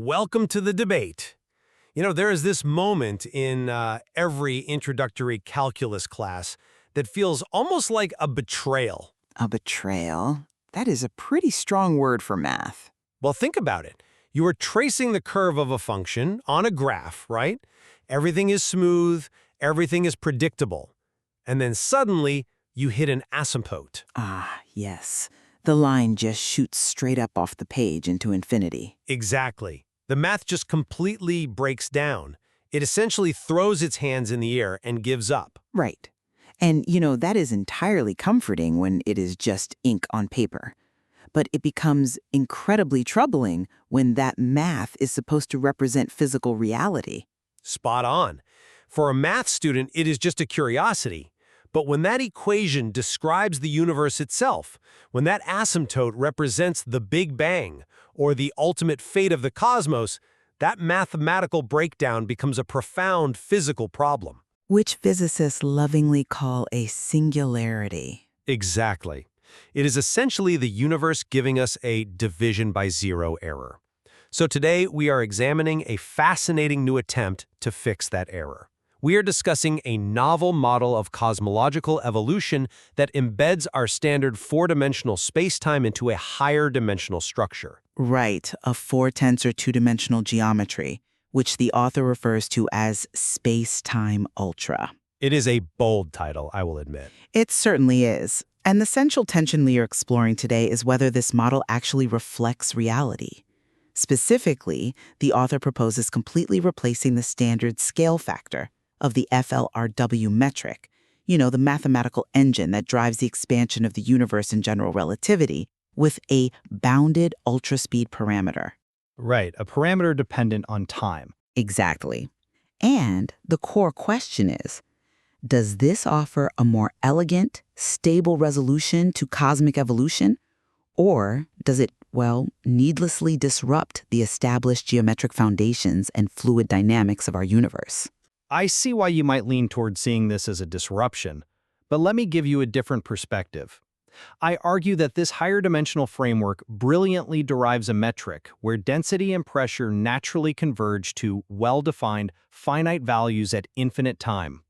Welcome to the debate. There is this moment in every introductory calculus class that feels almost like a betrayal. A betrayal? That is a pretty strong word for math. Well, think about it. You are tracing the curve of a function on a graph, right? Everything is smooth, everything is predictable. And then suddenly, you hit an asymptote. Ah, yes. The line just shoots straight up off the page into infinity. Exactly. The math just completely breaks down. It essentially throws its hands in the air and gives up. Right. And, that is entirely comforting when it is just ink on paper. But it becomes incredibly troubling when that math is supposed to represent physical reality. Spot on. For a math student, it is just a curiosity. But when that equation describes the universe itself, when that asymptote represents the Big Bang or the ultimate fate of the cosmos, that mathematical breakdown becomes a profound physical problem. Which physicists lovingly call a singularity. Exactly. It is essentially the universe giving us a division by zero error. So today we are examining a fascinating new attempt to fix that error. We are discussing a novel model of cosmological evolution that embeds our standard four-dimensional spacetime into a higher dimensional structure. Right, a four-tensor two-dimensional geometry, which the author refers to as space-time ultra. It is a bold title, I will admit. It certainly is. And the central tension we are exploring today is whether this model actually reflects reality. Specifically, the author proposes completely replacing the standard scale factor of the FLRW metric, the mathematical engine that drives the expansion of the universe in general relativity, with a bounded ultraspeed parameter. Right, a parameter dependent on time. Exactly. And the core question is, does this offer a more elegant, stable resolution to cosmic evolution? Or does it, needlessly disrupt the established geometric foundations and fluid dynamics of our universe? I see why you might lean toward seeing this as a disruption, but let me give you a different perspective. I argue that this higher dimensional framework brilliantly derives a metric where density and pressure naturally converge to well-defined, finite values at infinite time.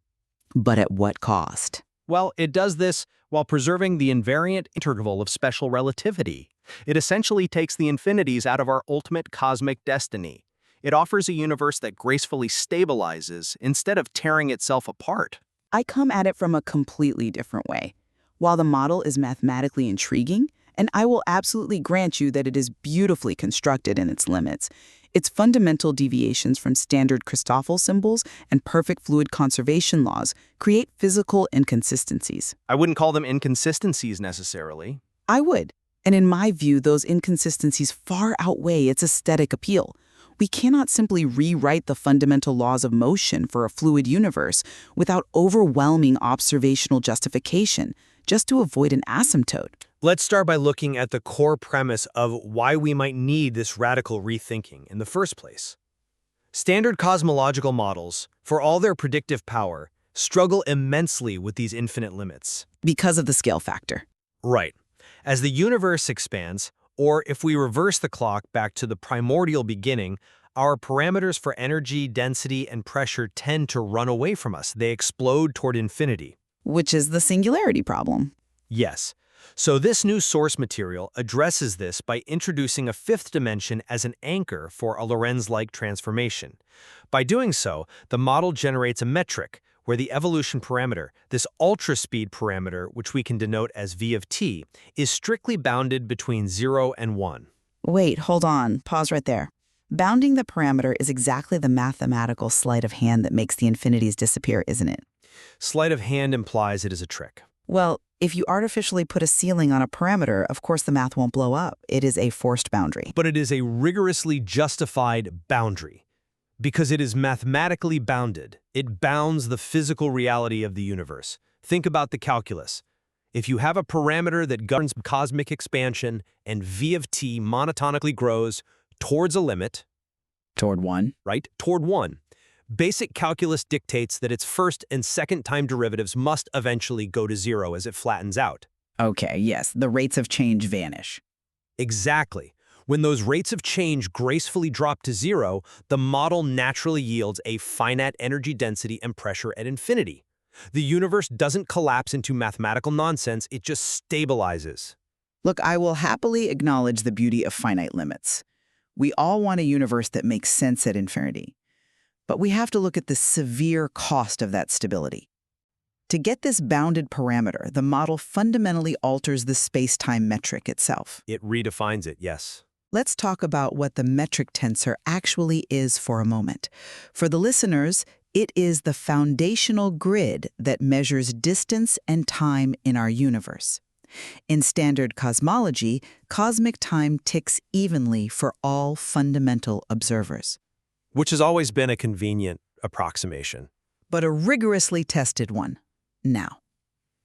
But at what cost? Well, it does this while preserving the invariant interval of special relativity. It essentially takes the infinities out of our ultimate cosmic destiny. It offers a universe that gracefully stabilizes instead of tearing itself apart. I come at it from a completely different way. While the model is mathematically intriguing, and I will absolutely grant you that it is beautifully constructed in its limits, its fundamental deviations from standard Christoffel symbols and perfect fluid conservation laws create physical inconsistencies. I wouldn't call them inconsistencies necessarily. I would. And in my view, those inconsistencies far outweigh its aesthetic appeal. We cannot simply rewrite the fundamental laws of motion for a fluid universe without overwhelming observational justification, just to avoid an asymptote. Let's start by looking at the core premise of why we might need this radical rethinking in the first place. Standard cosmological models, for all their predictive power, struggle immensely with these infinite limits. Because of the scale factor. Right. As the universe expands, or if we reverse the clock back to the primordial beginning, our parameters for energy, density, and pressure tend to run away from us. They explode toward infinity. Which is the singularity problem. Yes. So this new source material addresses this by introducing a fifth dimension as an anchor for a Lorentz-like transformation. By doing so, the model generates a metric where the evolution parameter, this ultraspeed parameter, which we can denote as v of t, is strictly bounded between 0 and 1. Wait, hold on. Pause right there. Bounding the parameter is exactly the mathematical sleight of hand that makes the infinities disappear, isn't it? Sleight of hand implies it is a trick. Well, if you artificially put a ceiling on a parameter, of course the math won't blow up. It is a forced boundary. But it is a rigorously justified boundary. Because it is mathematically bounded, it bounds the physical reality of the universe. Think about the calculus. If you have a parameter that governs cosmic expansion and v of t monotonically grows towards a limit, Toward 1. right, toward 1, basic calculus dictates that its first and second time derivatives must eventually go to 0 as it flattens out. Okay, yes, the rates of change vanish. Exactly. When those rates of change gracefully drop to zero, the model naturally yields a finite energy density and pressure at infinity. The universe doesn't collapse into mathematical nonsense, it just stabilizes. Look, I will happily acknowledge the beauty of finite limits. We all want a universe that makes sense at infinity. But we have to look at the severe cost of that stability. To get this bounded parameter, the model fundamentally alters the space-time metric itself. It redefines it, yes. Let's talk about what the metric tensor actually is for a moment. For the listeners, it is the foundational grid that measures distance and time in our universe. In standard cosmology, cosmic time ticks evenly for all fundamental observers. Which has always been a convenient approximation. But a rigorously tested one. Now,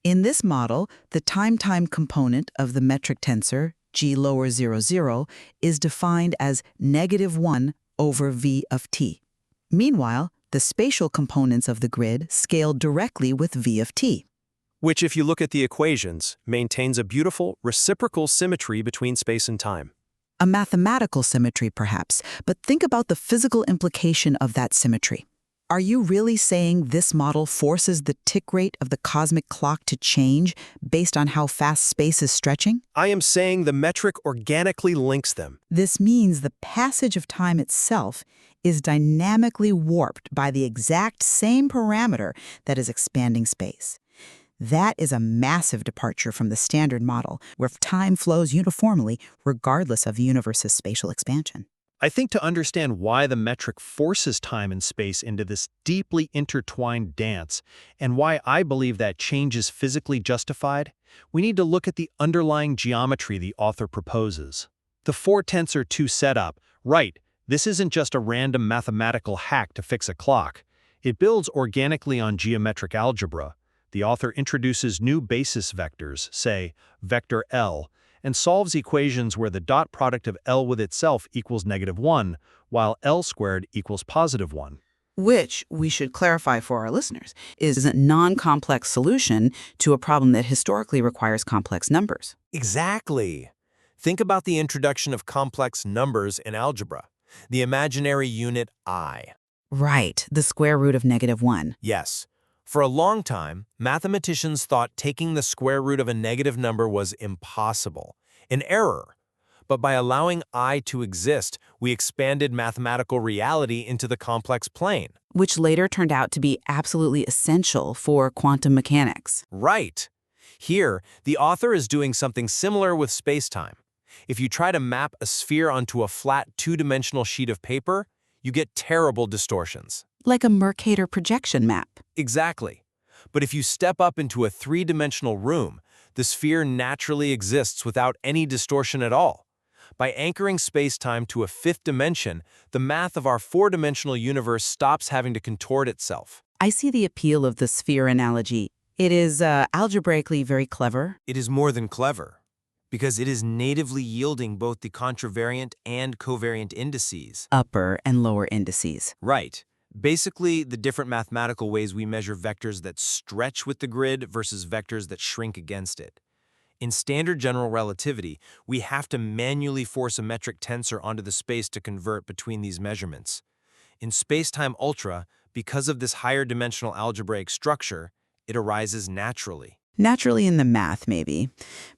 in this model, the time-time component of the metric tensor, g lower 0, 0, is defined as -1 over v of t. Meanwhile, the spatial components of the grid scale directly with v of t. Which, if you look at the equations, maintains a beautiful reciprocal symmetry between space and time. A mathematical symmetry, perhaps, but think about the physical implication of that symmetry. Are you really saying this model forces the tick rate of the cosmic clock to change based on how fast space is stretching? I am saying the metric organically links them. This means the passage of time itself is dynamically warped by the exact same parameter that is expanding space. That is a massive departure from the standard model, where time flows uniformly regardless of the universe's spatial expansion. I think to understand why the metric forces time and space into this deeply intertwined dance, and why I believe that change is physically justified, we need to look at the underlying geometry the author proposes. The 4-tensor 2 setup, right, this isn't just a random mathematical hack to fix a clock. It builds organically on geometric algebra. The author introduces new basis vectors, say, vector L, and solves equations where the dot product of L with itself equals -1, while L squared equals +1. Which, we should clarify for our listeners, is a non-complex solution to a problem that historically requires complex numbers. Exactly. Think about the introduction of complex numbers in algebra. The imaginary unit I. Right, the square root of -1. Yes. For a long time, mathematicians thought taking the square root of a negative number was impossible, an error. But by allowing I to exist, we expanded mathematical reality into the complex plane. Which later turned out to be absolutely essential for quantum mechanics. Right. Here, the author is doing something similar with spacetime. If you try to map a sphere onto a flat two-dimensional sheet of paper, you get terrible distortions. Like a Mercator projection map. Exactly. But if you step up into a three-dimensional room, the sphere naturally exists without any distortion at all. By anchoring space-time to a fifth dimension, the math of our four-dimensional universe stops having to contort itself. I see the appeal of the sphere analogy. It is algebraically very clever. It is more than clever, because it is natively yielding both the contravariant and covariant indices. Upper and lower indices. Right. Basically, the different mathematical ways we measure vectors that stretch with the grid versus vectors that shrink against it. In standard general relativity, we have to manually force a metric tensor onto the space to convert between these measurements. In spacetime ultra, because of this higher dimensional algebraic structure, it arises naturally. Naturally in the math, maybe.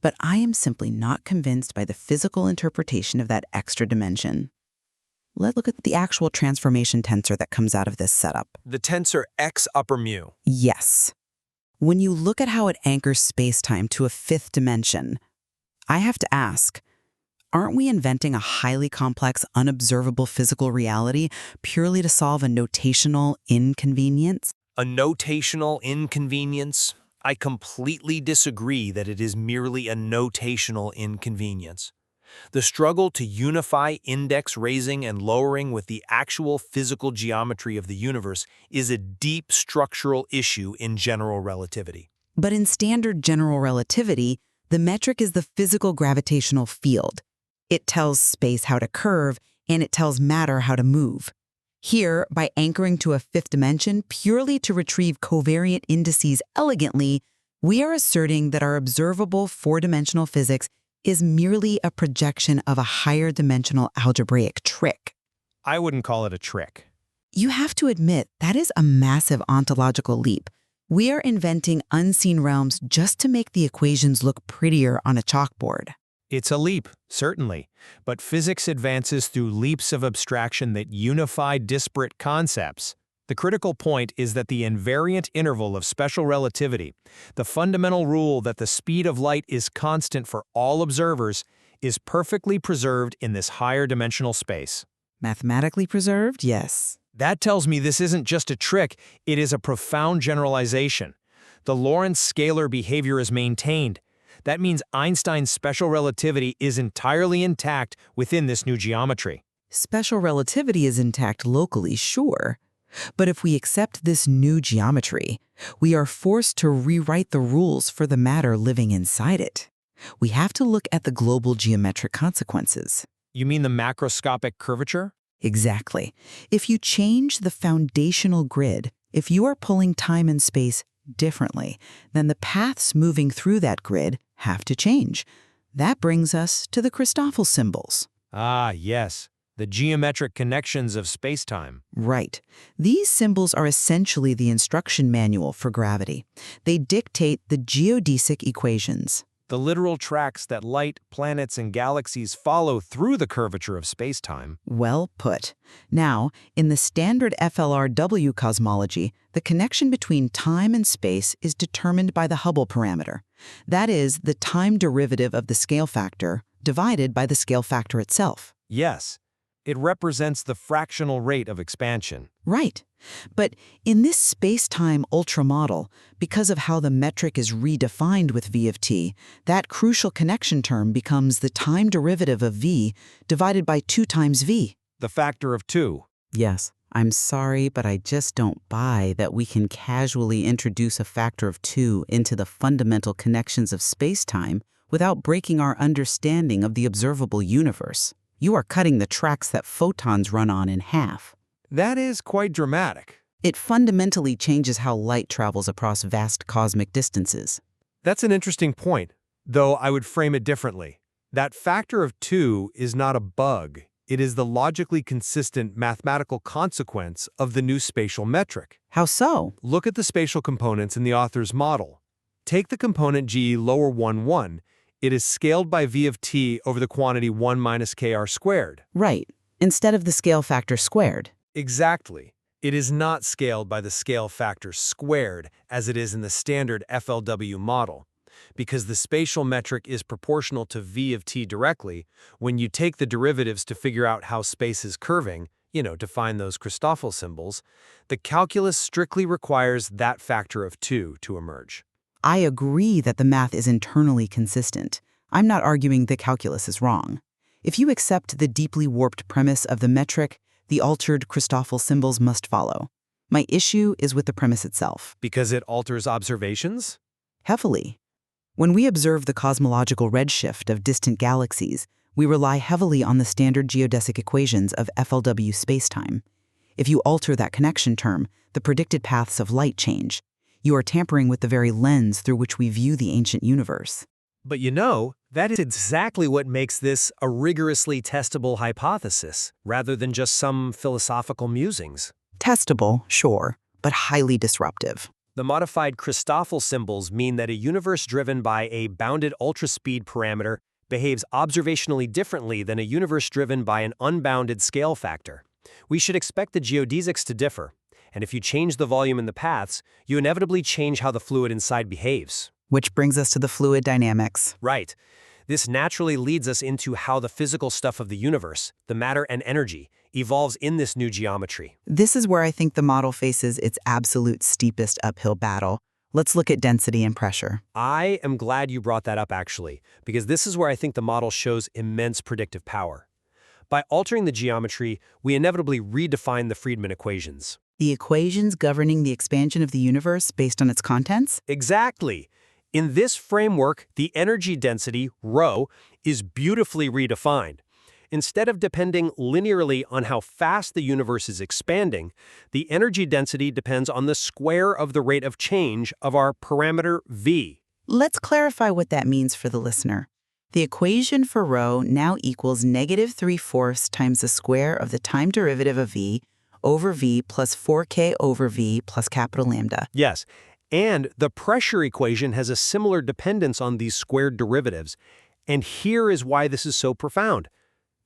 But I am simply not convinced by the physical interpretation of that extra dimension. Let's look at the actual transformation tensor that comes out of this setup. The tensor x upper mu. Yes. When you look at how it anchors spacetime to a fifth dimension, I have to ask, aren't we inventing a highly complex, unobservable physical reality purely to solve a notational inconvenience? A notational inconvenience? I completely disagree that it is merely a notational inconvenience. The struggle to unify index raising and lowering with the actual physical geometry of the universe is a deep structural issue in general relativity. But in standard general relativity, the metric is the physical gravitational field. It tells space how to curve, and it tells matter how to move. Here, by anchoring to a fifth dimension purely to retrieve covariant indices elegantly, we are asserting that our observable four-dimensional physics is merely a projection of a higher dimensional algebraic trick. I wouldn't call it a trick. You have to admit that is a massive ontological leap. We are inventing unseen realms just to make the equations look prettier on a chalkboard. It's a leap, certainly, but physics advances through leaps of abstraction that unify disparate concepts. The critical point is that the invariant interval of special relativity, the fundamental rule that the speed of light is constant for all observers, is perfectly preserved in this higher dimensional space. Mathematically preserved, yes. That tells me this isn't just a trick, it is a profound generalization. The Lorentz scalar behavior is maintained. That means Einstein's special relativity is entirely intact within this new geometry. Special relativity is intact locally, sure. But if we accept this new geometry, we are forced to rewrite the rules for the matter living inside it. We have to look at the global geometric consequences. You mean the macroscopic curvature? Exactly. If you change the foundational grid, if you are pulling time and space differently, then the paths moving through that grid have to change. That brings us to the Christoffel symbols. Ah, yes. The geometric connections of spacetime. Right. These symbols are essentially the instruction manual for gravity. They dictate the geodesic equations. The literal tracks that light, planets, and galaxies follow through the curvature of spacetime. Well put. Now, in the standard FLRW cosmology, the connection between time and space is determined by the Hubble parameter. That is, the time derivative of the scale factor divided by the scale factor itself. Yes. It represents the fractional rate of expansion. Right. But in this space-time ultramodel, because of how the metric is redefined with v of t, that crucial connection term becomes the time derivative of v divided by 2 times v. The factor of 2. Yes. I'm sorry, but I just don't buy that we can casually introduce a factor of 2 into the fundamental connections of space-time without breaking our understanding of the observable universe. You are cutting the tracks that photons run on in half. That is quite dramatic. It fundamentally changes how light travels across vast cosmic distances. That's an interesting point, though I would frame it differently. That factor of 2 is not a bug. It is the logically consistent mathematical consequence of the new spatial metric. How so? Look at the spatial components in the author's model. Take the component g lower 1, 1. It is scaled by v of t over the quantity 1 minus kr squared. Right. Instead of the scale factor squared. Exactly. It is not scaled by the scale factor squared as it is in the standard FLW model. Because the spatial metric is proportional to v of t directly, when you take the derivatives to figure out how space is curving, to find those Christoffel symbols, the calculus strictly requires that factor of 2 to emerge. I agree that the math is internally consistent. I'm not arguing the calculus is wrong. If you accept the deeply warped premise of the metric, the altered Christoffel symbols must follow. My issue is with the premise itself. Because it alters observations? Heavily. When we observe the cosmological redshift of distant galaxies, we rely heavily on the standard geodesic equations of FLW spacetime. If you alter that connection term, the predicted paths of light change. You are tampering with the very lens through which we view the ancient universe. But that is exactly what makes this a rigorously testable hypothesis, rather than just some philosophical musings. Testable, sure, but highly disruptive. The modified Christoffel symbols mean that a universe driven by a bounded ultraspeed parameter behaves observationally differently than a universe driven by an unbounded scale factor. We should expect the geodesics to differ. And if you change the volume in the paths, you inevitably change how the fluid inside behaves. Which brings us to the fluid dynamics. Right. This naturally leads us into how the physical stuff of the universe, the matter and energy, evolves in this new geometry. This is where I think the model faces its absolute steepest uphill battle. Let's look at density and pressure. I am glad you brought that up, actually, because this is where I think the model shows immense predictive power. By altering the geometry, we inevitably redefine the Friedmann equations. The equations governing the expansion of the universe based on its contents? Exactly. In this framework, the energy density, ρ, is beautifully redefined. Instead of depending linearly on how fast the universe is expanding, the energy density depends on the square of the rate of change of our parameter v. Let's clarify what that means for the listener. The equation for rho now equals -3/4 times the square of the time derivative of v over v plus 4k over v plus capital lambda. Yes, and the pressure equation has a similar dependence on these squared derivatives. And here is why this is so profound.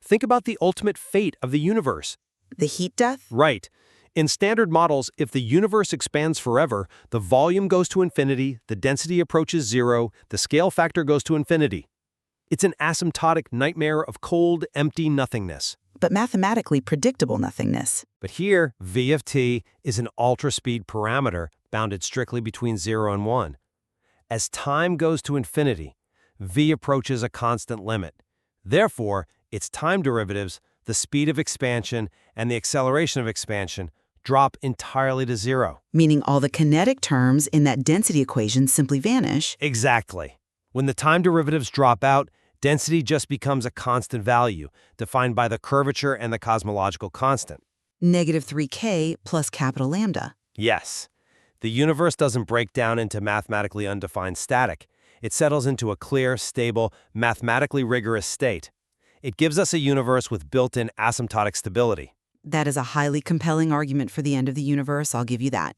Think about the ultimate fate of the universe. The heat death? Right. In standard models, if the universe expands forever, the volume goes to infinity, the density approaches zero, the scale factor goes to infinity. It's an asymptotic nightmare of cold, empty nothingness. But mathematically predictable nothingness. But here, v of t is an ultra-speed parameter bounded strictly between 0 and 1. As time goes to infinity, v approaches a constant limit. Therefore, its time derivatives, the speed of expansion, and the acceleration of expansion drop entirely to 0. Meaning all the kinetic terms in that density equation simply vanish. Exactly. When the time derivatives drop out, density just becomes a constant value, defined by the curvature and the cosmological constant. -3k plus capital lambda. Yes. The universe doesn't break down into mathematically undefined static. It settles into a clear, stable, mathematically rigorous state. It gives us a universe with built-in asymptotic stability. That is a highly compelling argument for the end of the universe, I'll give you that.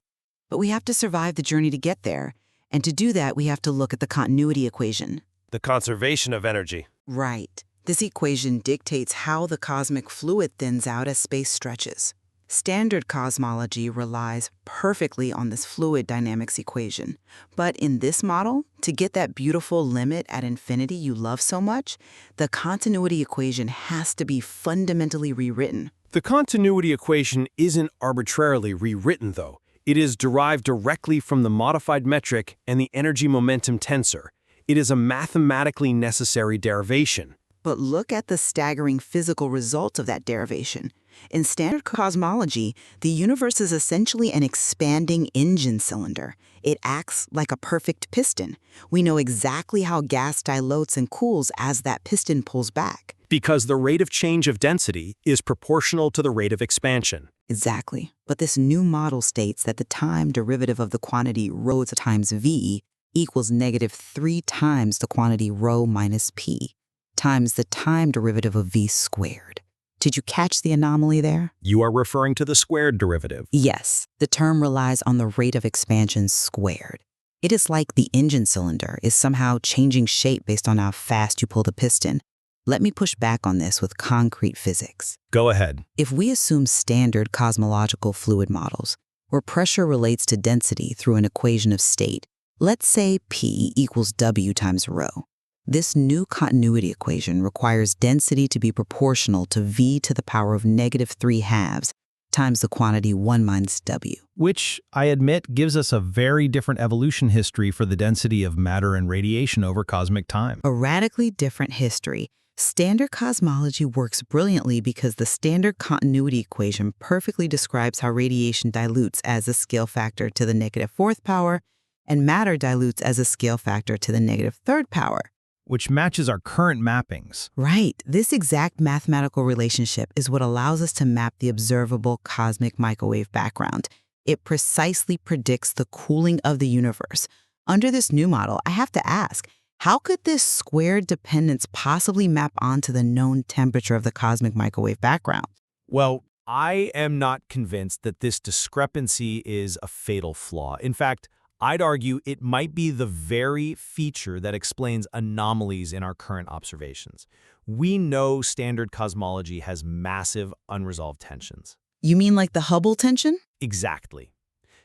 But we have to survive the journey to get there. And to do that, we have to look at the continuity equation. The conservation of energy. Right. This equation dictates how the cosmic fluid thins out as space stretches. Standard cosmology relies perfectly on this fluid dynamics equation. But in this model, to get that beautiful limit at infinity you love so much, the continuity equation has to be fundamentally rewritten. The continuity equation isn't arbitrarily rewritten, though. It is derived directly from the modified metric and the energy-momentum tensor. It is a mathematically necessary derivation. But look at the staggering physical results of that derivation. In standard cosmology, the universe is essentially an expanding engine cylinder. It acts like a perfect piston. We know exactly how gas dilates and cools as that piston pulls back. Because the rate of change of density is proportional to the rate of expansion. Exactly. But this new model states that the time derivative of the quantity rho times v equals -3 times the quantity rho minus p times the time derivative of v squared. Did you catch the anomaly there? You are referring to the squared derivative. Yes, the term relies on the rate of expansion squared. It is like the engine cylinder is somehow changing shape based on how fast you pull the piston. Let me push back on this with concrete physics. Go ahead. If we assume standard cosmological fluid models, where pressure relates to density through an equation of state, let's say P equals W times rho. This new continuity equation requires density to be proportional to V to the power of -3/2 times the quantity 1 minus W. Which, I admit, gives us a very different evolution history for the density of matter and radiation over cosmic time. A radically different history. Standard cosmology works brilliantly because the standard continuity equation perfectly describes how radiation dilutes as a scale factor to the -4th power, and matter dilutes as a scale factor to the -3rd power. Which matches our current mappings. Right. This exact mathematical relationship is what allows us to map the observable cosmic microwave background. It precisely predicts the cooling of the universe. Under this new model, I have to ask, how could this squared dependence possibly map onto the known temperature of the cosmic microwave background? Well, I am not convinced that this discrepancy is a fatal flaw. In fact, I'd argue it might be the very feature that explains anomalies in our current observations. We know standard cosmology has massive unresolved tensions. You mean like the Hubble tension? Exactly.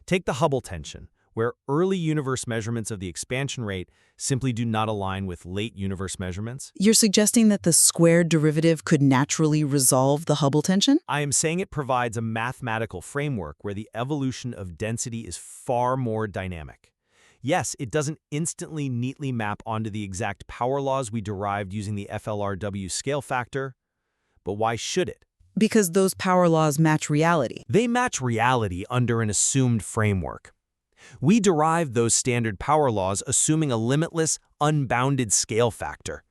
Take the Hubble tension, where early universe measurements of the expansion rate simply do not align with late universe measurements. You're suggesting that the squared derivative could naturally resolve the Hubble tension? I am saying it provides a mathematical framework where the evolution of density is far more dynamic. Yes, it doesn't instantly neatly map onto the exact power laws we derived using the FLRW scale factor, but why should it? Because those power laws match reality. They match reality under an assumed framework. We derived those standard power laws assuming a limitless, unbounded scale factor.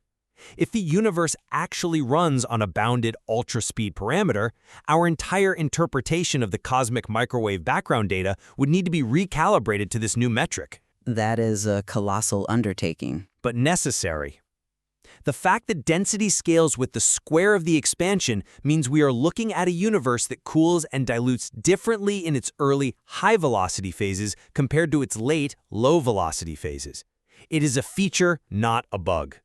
If the universe actually runs on a bounded ultra-speed parameter, our entire interpretation of the cosmic microwave background data would need to be recalibrated to this new metric. That is a colossal undertaking. But necessary. The fact that density scales with the square of the expansion means we are looking at a universe that cools and dilutes differently in its early high-velocity phases compared to its late low-velocity phases. It is a feature, not a bug.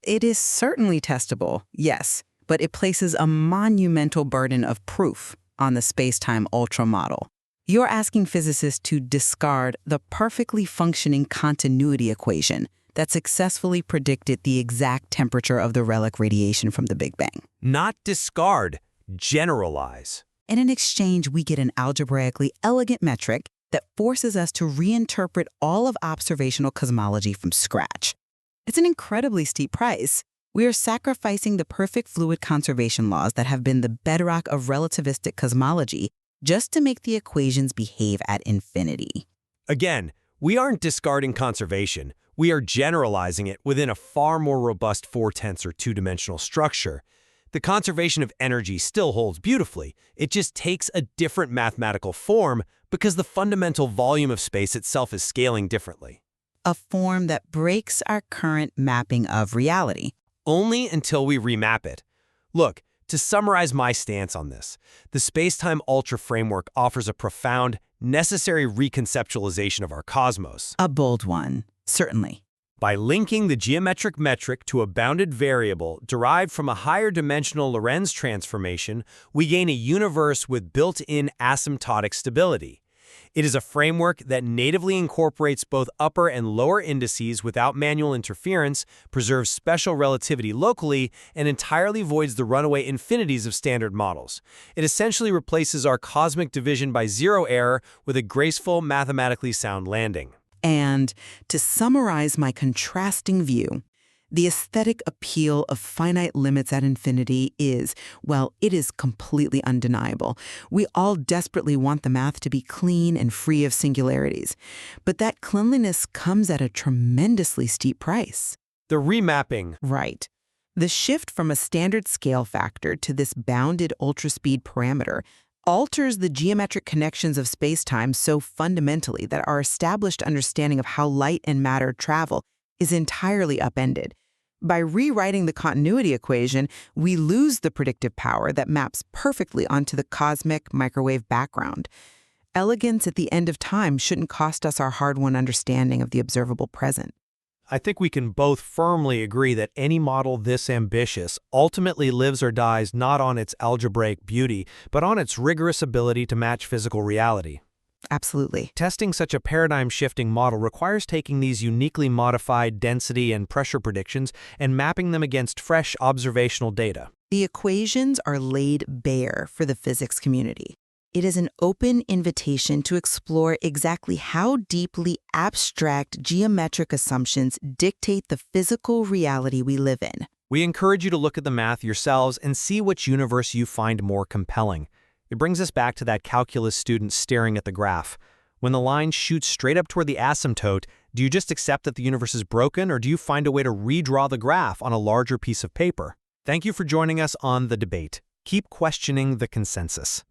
It is certainly testable, yes, but it places a monumental burden of proof on the space-time ultra model. You're asking physicists to discard the perfectly functioning continuity equation that successfully predicted the exact temperature of the relic radiation from the Big Bang. Not discard, generalize. And in exchange, we get an algebraically elegant metric that forces us to reinterpret all of observational cosmology from scratch. It's an incredibly steep price. We are sacrificing the perfect fluid conservation laws that have been the bedrock of relativistic cosmology just to make the equations behave at infinity. Again, we aren't discarding conservation. We are generalizing it within a far more robust four-tenths or two-dimensional structure. The conservation of energy still holds beautifully. It just takes a different mathematical form because the fundamental volume of space itself is scaling differently. A form that breaks our current mapping of reality. Only until we remap it. Look, to summarize my stance on this, the space-time ultra framework offers a profound, necessary reconceptualization of our cosmos. A bold one, certainly. By linking the geometric metric to a bounded variable derived from a higher dimensional Lorentz transformation, we gain a universe with built-in asymptotic stability. It is a framework that natively incorporates both upper and lower indices without manual interference, preserves special relativity locally, and entirely voids the runaway infinities of standard models. It essentially replaces our cosmic division by zero error with a graceful, mathematically sound landing. And to summarize my contrasting view, the aesthetic appeal of finite limits at infinity is, well, it is completely undeniable. We all desperately want the math to be clean and free of singularities. But that cleanliness comes at a tremendously steep price. The remapping. Right. The shift from a standard scale factor to this bounded ultraspeed parameter alters the geometric connections of space-time so fundamentally that our established understanding of how light and matter travel is entirely upended. By rewriting the continuity equation, we lose the predictive power that maps perfectly onto the cosmic microwave background. Elegance at the end of time shouldn't cost us our hard-won understanding of the observable present. I think we can both firmly agree that any model this ambitious ultimately lives or dies not on its algebraic beauty, but on its rigorous ability to match physical reality. Absolutely. Testing such a paradigm-shifting model requires taking these uniquely modified density and pressure predictions and mapping them against fresh observational data. The equations are laid bare for the physics community. It is an open invitation to explore exactly how deeply abstract geometric assumptions dictate the physical reality we live in. We encourage you to look at the math yourselves and see which universe you find more compelling. It brings us back to that calculus student staring at the graph. When the line shoots straight up toward the asymptote, do you just accept that the universe is broken, or do you find a way to redraw the graph on a larger piece of paper? Thank you for joining us on The Debate. Keep questioning the consensus.